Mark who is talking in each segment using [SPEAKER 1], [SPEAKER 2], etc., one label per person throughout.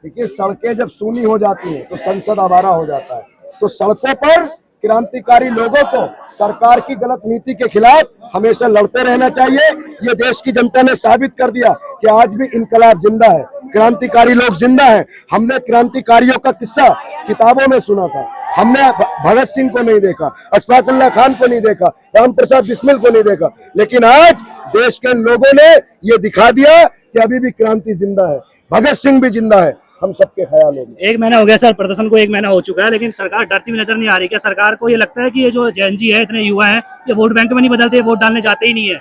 [SPEAKER 1] देखिए, सड़कें जब सूनी हो जाती हैं तो संसद आवारा हो जाता है। तो सड़कों पर क्रांतिकारी लोगों को सरकार की गलत नीति के खिलाफ हमेशा लड़ते रहना चाहिए। ये देश की जनता ने साबित कर दिया कि आज भी इनकलाब जिंदा है, क्रांतिकारी लोग जिंदा हैं। हमने क्रांतिकारियों का किस्सा किताबों में सुना था, हमने भगत सिंह को नहीं देखा, अशफाक उल्लाह खान को नहीं देखा, राम प्रसाद बिस्मिल को नहीं देखा, लेकिन आज देश के लोगों ने ये दिखा दिया कि अभी भी क्रांति जिंदा है, भगत सिंह भी जिंदा है हम सबके ख्यालों में।
[SPEAKER 2] 1 महीना हो गया सर, प्रदर्शन को 1 महीना हो चुका है, लेकिन सरकार डरती हुई नजर नहीं आ रही। क्या सरकार को ये लगता है कि ये जो जेएनजी है, इतने युवा हैं, ये वोट बैंक में नहीं बदलते, वोट डालने जाते ही नहीं है?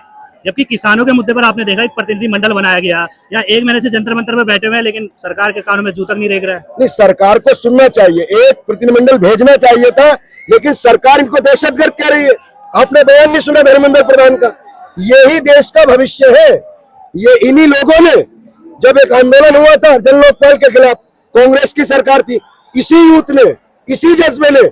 [SPEAKER 2] जबकि किसानों के मुद्दे पर आपने देखा एक प्रतिनिधि मंडल बनाया गया, या 1 महीने से जंतर मंतर पर बैठे हुए हैं, लेकिन सरकार के कानों में जू तक नहीं रेंग रहा है।
[SPEAKER 1] नहीं, सरकार को सुनना चाहिए, एक प्रतिनिधिमंडल भेजना चाहिए था, लेकिन सरकार इनको दहशतगर्द कह रही है। आपने बयान नहीं सुना धर्मेंद्र प्रधान का? यही देश का भविष्य है। ये इन्हीं लोगों ने, जब एक आंदोलन हुआ था जन लोकपाल के खिलाफ, कांग्रेस की सरकार थी, इसी यूथ ने, इसी जज्बे ने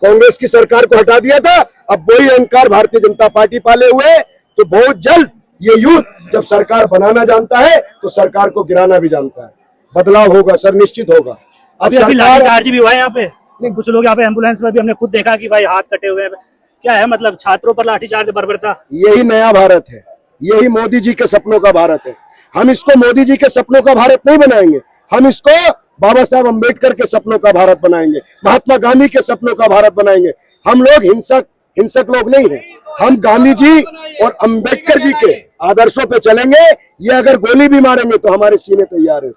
[SPEAKER 1] कांग्रेस की सरकार को हटा दिया था। अब वही अहंकार भारतीय जनता पार्टी पाले हुए, तो बहुत जल्द ये यूथ जब सरकार बनाना जानता है तो सरकार को गिराना भी जानता है। बदलाव होगा सर, निश्चित होगा।
[SPEAKER 2] अभी लाठीचार्ज भी हुआ है यहाँ पे, नहीं कुछ लोग यहाँ पे एम्बुलेंस में भी हमने खुद देखा कि भाई हाथ कटे हुए हैं। क्या है मतलब, छात्रों पर लाठीचार्ज बर्बरता?
[SPEAKER 1] यही नया भारत है, यही मोदी जी के सपनों का भारत है। हम इसको मोदी जी के सपनों का भारत नहीं बनाएंगे, हम इसको बाबा साहब अम्बेडकर के सपनों का भारत बनाएंगे, महात्मा गांधी के सपनों का भारत बनाएंगे। हम लोग हिंसक लोग नहीं हैं, हम गांधी जी और अम्बेडकर जी के आदर्शों पे चलेंगे। ये अगर गोली भी मारेंगे तो हमारे सीने तैयार है,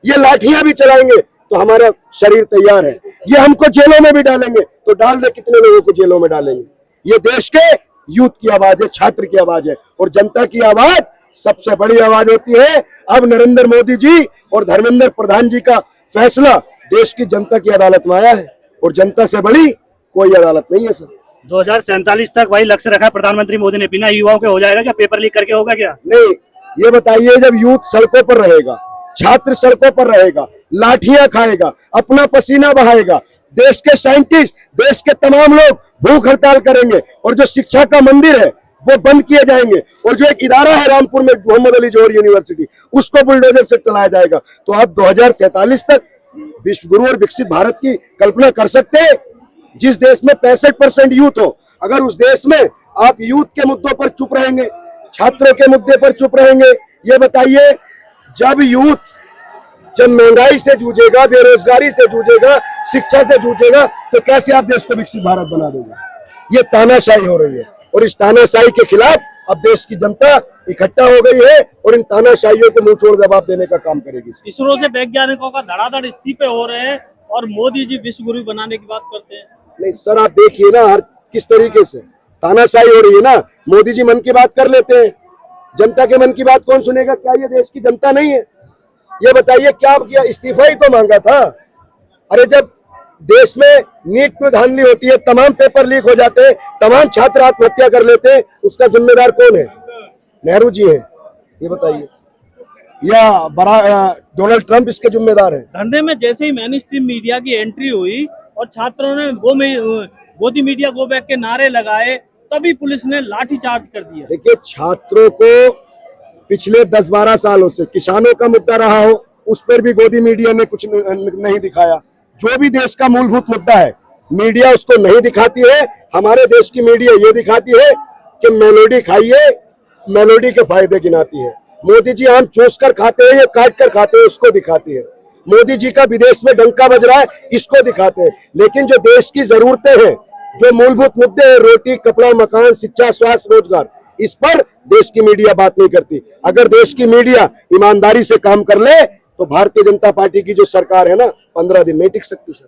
[SPEAKER 1] ये लाठियां भी चलाएंगे तो हमारा शरीर तैयार है, ये हमको जेलों में भी डालेंगे तो डाल दे, कितने लोगों को जेलों में डालेंगे। ये देश के यूथ की आवाज है, छात्र की आवाज है, और जनता की आवाज सबसे बड़ी आवाज होती है। अब नरेंद्र मोदी जी और धर्मेंद्र प्रधान जी का फैसला देश की जनता की अदालत में आया है, और जनता से बड़ी कोई अदालत नहीं है सर।
[SPEAKER 2] 2047 तक वही लक्ष्य रखा प्रधानमंत्री मोदी ने, बिना युवाओं के हो जाएगा क्या? पेपर लीक करके होगा क्या?
[SPEAKER 1] नहीं, ये बताइए, जब यूथ सड़कों पर रहेगा, छात्र सड़कों पर रहेगा, लाठियां खाएगा, अपना पसीना बहाएगा, देश के साइंटिस्ट, देश के तमाम लोग भूख हड़ताल करेंगे, और जो शिक्षा का मंदिर है वो बंद किए जाएंगे, और जो एक इदारा है रामपुर में मोहम्मद अली जोहर यूनिवर्सिटी, उसको बुलडोजर से चलाया जाएगा। तो आप 2047 तक विश्व गुरु और विकसित भारत की कल्पना कर सकते हैं? जिस देश में 65% यूथ हो, अगर उस देश में आप यूथ के मुद्दों पर चुप रहेंगे, छात्रों के मुद्दे पर चुप रहेंगे, ये बताइए, जब महंगाई से जूझेगा, बेरोजगारी से जूझेगा, शिक्षा से जूझेगा, तो कैसे आप देश को विकसित भारत बना दोगे? ये तानाशाही हो रही है, और इस तानाशाही के खिलाफ अब देश की जनता इकट्ठा हो गई है, और इन तानाशाहियों को मुंह छोड़ जवाब देने का काम करेगी।
[SPEAKER 3] इसरो से वैज्ञानिकों का धड़ाधड़ इस्तीफे हो रहे हैं, और मोदी जी विश्व गुरु बनाने की बात करते हैं।
[SPEAKER 1] नहीं सर, आप देखिए ना, हर किस तरीके से तानाशाही हो रही है ना। मोदी जी मन की बात कर लेते हैं, जनता के मन की बात कौन सुनेगा? क्या ये देश की जनता नहीं है? ये बताइए, क्या किया? इस्तीफा ही तो मांगा था। अरे जब देश में नीट में धांधली होती है, तमाम पेपर लीक हो जाते हैं, तमाम छात्र आत्महत्या कर लेते हैं, उसका जिम्मेदार कौन है? नेहरू जी है, ये बताइए, या डोनाल्ड ट्रंप इसके जिम्मेदार है?
[SPEAKER 3] धंधे में जैसे ही मेन स्ट्रीम मीडिया की एंट्री हुई और छात्रों ने गोदी मीडिया गो बैक के नारे लगाए, तभी पुलिस ने लाठीचार्ज कर दिया।
[SPEAKER 1] देखिए, छात्रों को पिछले 10-12 सालों से किसानों का मुद्दा रहा हो, उस पर भी गोदी मीडिया ने कुछ नहीं दिखाया। जो भी देश का मूलभूत मुद्दा है, मीडिया उसको नहीं दिखाती है। हमारे देश की मीडिया ये दिखाती है कि मेलोडी खाइए, मेलोडी के फायदे गिनाती है। मोदी जी आम चूस कर खाते हैं या काट कर खाते हैं, उसको दिखाती है। मोदी जी का विदेश में डंका बज रहा है, इसको दिखाते हैं। लेकिन जो देश की जरूरतें हैं, जो मूलभूत मुद्दे हैं, रोटी, कपड़ा, मकान, शिक्षा, स्वास्थ्य, रोजगार, इस पर देश की मीडिया बात नहीं करती। अगर देश की मीडिया ईमानदारी से काम कर ले तो भारतीय जनता पार्टी की जो सरकार है ना, 15 दिन नहीं टिक सकती सर।